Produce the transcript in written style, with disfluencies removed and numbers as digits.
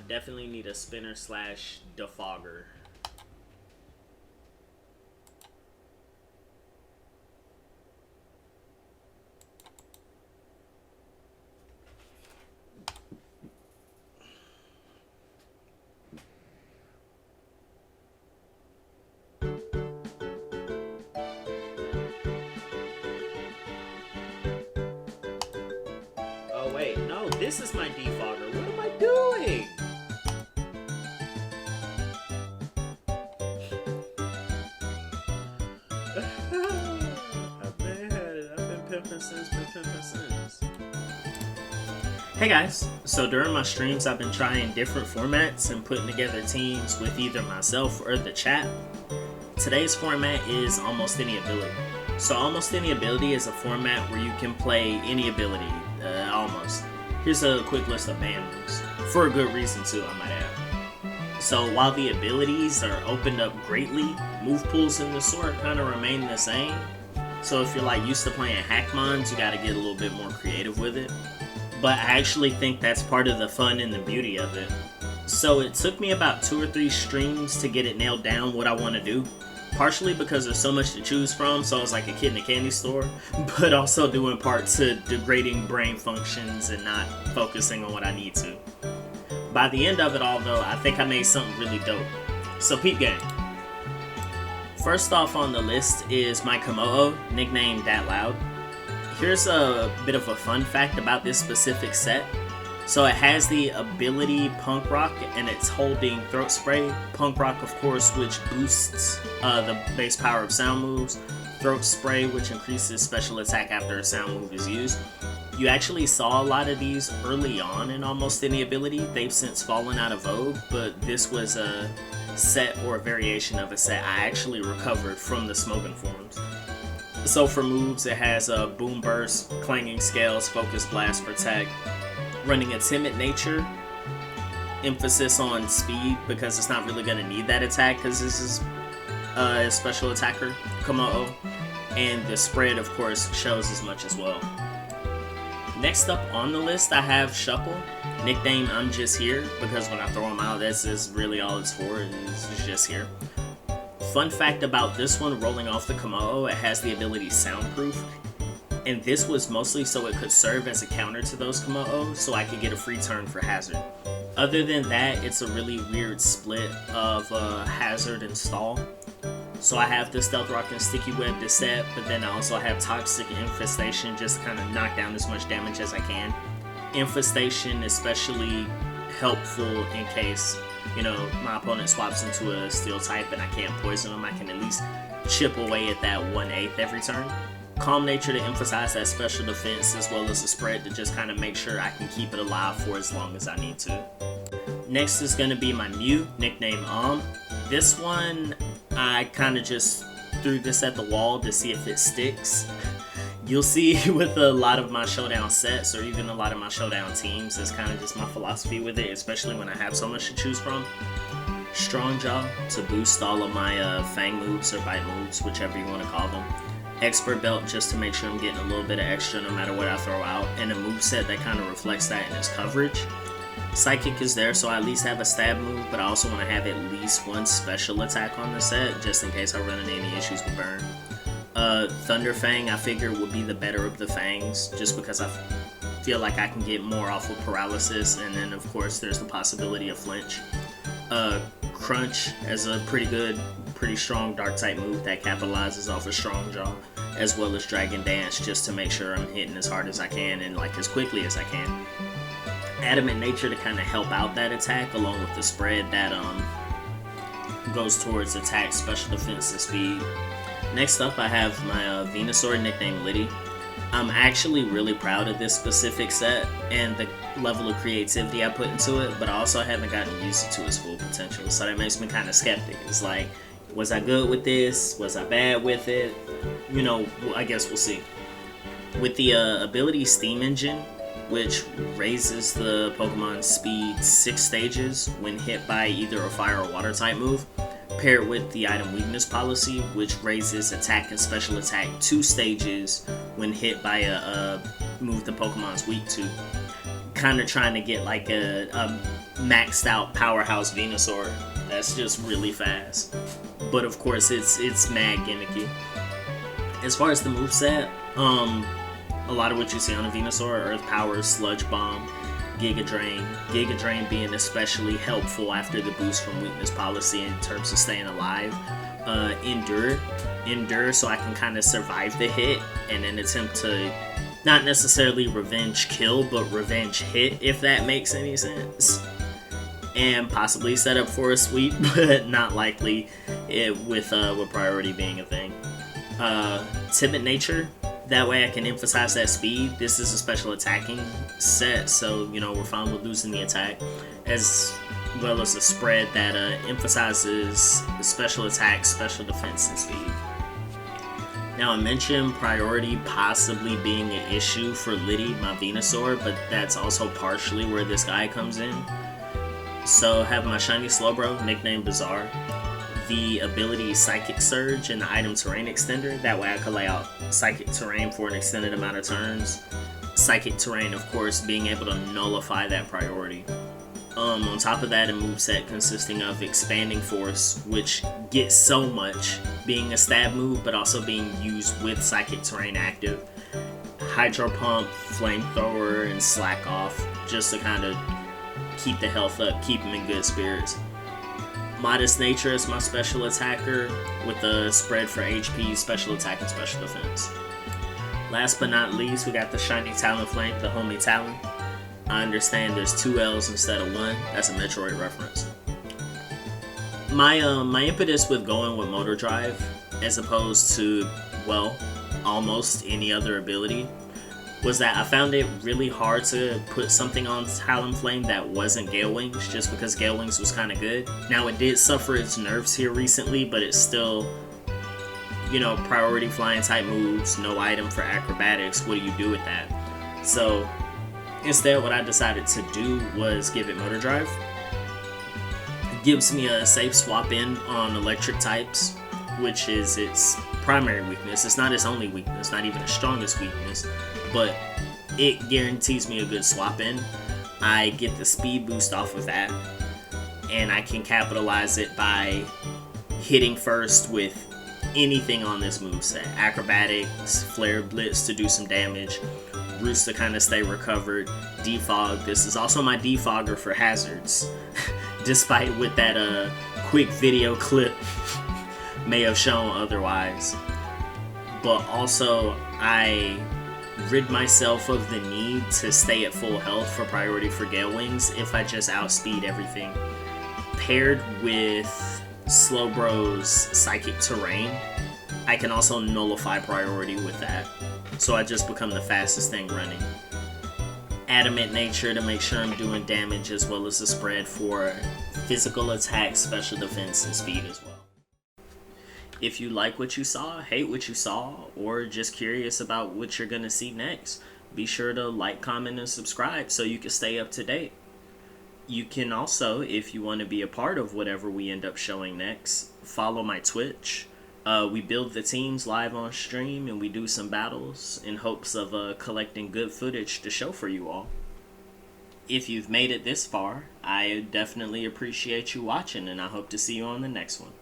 definitely need a spinner slash defogger. Oh wait, no, this is my defogger. What am I doing? I've been pimping since. Hey guys, so during my streams I've been trying different formats and putting together teams with either myself or the chat. Today's format is Almost Any Ability. So Almost Any Ability is a format where you can play any ability, almost. Here's a quick list of ban moves, for a good reason too, I might add. So while the abilities are opened up greatly, move pools in the sort kind of remain the same. So if you're like used to playing hack mons, you gotta get a little bit more creative with it. But I actually think that's part of the fun and the beauty of it. So it took me about 2 or 3 streams to get it nailed down what I want to do. Partially because there's so much to choose from, so I was like a kid in a candy store, but also due in part to degrading brain functions and not focusing on what I need to. By the end of it all though, I think I made something really dope. So peep game. First off on the list is my Komodo, nicknamed Dat Loud. Here's a bit of a fun fact about this specific set. So it has the ability Punk Rock, and it's holding Throat Spray. Punk Rock, of course, which boosts the base power of sound moves. Throat Spray, which increases special attack after a sound move is used. You actually saw a lot of these early on in Almost Any Ability. They've since fallen out of vogue, but this was a set or a variation of a set I actually recovered from the Smoking forums. So for moves, it has a Boom Burst, Clanging Scales, Focus Blast, Protect, running a timid nature, emphasis on speed because it's not really going to need that attack because this is a special attacker, Komodo, and the spread of course shows as much as well. Next up on the list I have Shuckle, nickname I'm Just Here because when I throw him out this is really all it's for, it's just here. Fun fact about this one, rolling off the Komodo, it has the ability Soundproof. And this was mostly so it could serve as a counter to those Komodos, so I could get a free turn for Hazard. Other than that, it's a really weird split of Hazard and Stall. So I have the Stealth Rock and Sticky Web to set, but then I also have Toxic Infestation just to kind of knock down as much damage as I can. Infestation especially helpful in case, you know, my opponent swaps into a Steel type and I can't poison them. I can at least chip away at that 1/8 every turn. Calm Nature to emphasize that special defense as well as the spread to just kind of make sure I can keep it alive for as long as I need to. Next is going to be my Mew, nicknamed This one, I kind of just threw this at the wall to see if it sticks. You'll see with a lot of my Showdown sets or even a lot of my Showdown teams, it's kind of just my philosophy with it, especially when I have so much to choose from. Strong Jaw to boost all of my Fang moves or Bite moves, whichever you want to call them. Expert Belt just to make sure I'm getting a little bit of extra no matter what I throw out, and a moveset that kind of reflects that in its coverage. Psychic is there so I at least have a stab move, but I also want to have at least one special attack on the set just in case I run into any issues with burn. Thunder Fang I figure would be the better of the Fangs just because I feel like I can get more off of paralysis, and then of course there's the possibility of flinch. Crunch as a pretty strong dark type move that capitalizes off of Strong Jaw, as well as Dragon Dance just to make sure I'm hitting as hard as I can and like as quickly as I can. Adamant Nature to kind of help out that attack along with the spread that goes towards attack, special defense, and speed. Next up I have my Venusaur nicknamed Liddy. I'm actually really proud of this specific set and the level of creativity I put into it, but I also haven't gotten used to its full potential, so that makes me kind of skeptic. It's like, was I good with this? Was I bad with it? You know, I guess we'll see. With the ability Steam Engine, which raises the Pokemon's speed 6 stages when hit by either a fire or water type move, paired with the item weakness policy, which raises attack and special attack 2 stages when hit by a move the Pokemon's weak to. kind of trying to get like a maxed out powerhouse Venusaur that's just really fast. But of course, it's mad gimmicky. As far as the moveset, a lot of what you see on a Venusaur: Earth Power, Sludge Bomb, Giga Drain. Giga Drain being especially helpful after the boost from Weakness Policy in terms of staying alive. Endure, so I can kind of survive the hit and then attempt to not necessarily revenge kill, but revenge hit, if that makes any sense. And possibly set up for a sweep, but not likely with priority being a thing. Timid nature, that way I can emphasize that speed. This is a special attacking set, so we're fine with losing the attack, as well as a spread that emphasizes special attack, special defense, and speed. Now, I mentioned priority possibly being an issue for Liddy, my Venusaur, but that's also partially where this guy comes in. So, have my shiny Slowbro, nicknamed Bizarre, the ability Psychic Surge, and the item Terrain Extender. That way I could lay out Psychic Terrain for an extended amount of turns. Psychic Terrain, of course, being able to nullify that priority. On top of that, a moveset consisting of Expanding Force, which gets so much, being a stab move, but also being used with Psychic Terrain active. Hydro Pump, Flamethrower, and Slack Off, just to kind of keep the health up, keep him in good spirits. Modest Nature is my special attacker, with a spread for HP, special attack, and special defense. Last but not least, we got the shiny Talonflame, the homie Talon. I understand there's 2 L's instead of 1. That's a Metroid reference. My impetus with going with Motor Drive, as opposed to, well, almost any other ability, was that I found it really hard to put something on Talonflame that wasn't Gale Wings, just because Gale Wings was kind of good. Now, it did suffer its nerfs here recently, but it's still, priority flying type moves, no item for acrobatics. What do you do with that? So instead, what I decided to do was give it Motor Drive. It gives me a safe swap in on electric types, which is its primary weakness. It's not its only weakness, not even its strongest weakness, but it guarantees me a good swap in. I get the speed boost off of that, and I can capitalize it by hitting first with anything on this moveset. Acrobatics, Flare Blitz to do some damage, Roost to kind of stay recovered, Defog. This is also my defogger for hazards, despite what that quick video clip may have shown otherwise. But also, I rid myself of the need to stay at full health for priority for Gale Wings if I just outspeed everything. Paired with Slowbro's Psychic Terrain, I can also nullify priority with that. So I just become the fastest thing running. Adamant Nature to make sure I'm doing damage, as well as a spread for physical attack, special defense, and speed as well. If you like what you saw, hate what you saw, or just curious about what you're going to see next, be sure to like, comment, and subscribe so you can stay up to date. You can also, if you want to be a part of whatever we end up showing next, follow my Twitch. We build the teams live on stream, and we do some battles in hopes of collecting good footage to show for you all. If you've made it this far, I definitely appreciate you watching, and I hope to see you on the next one.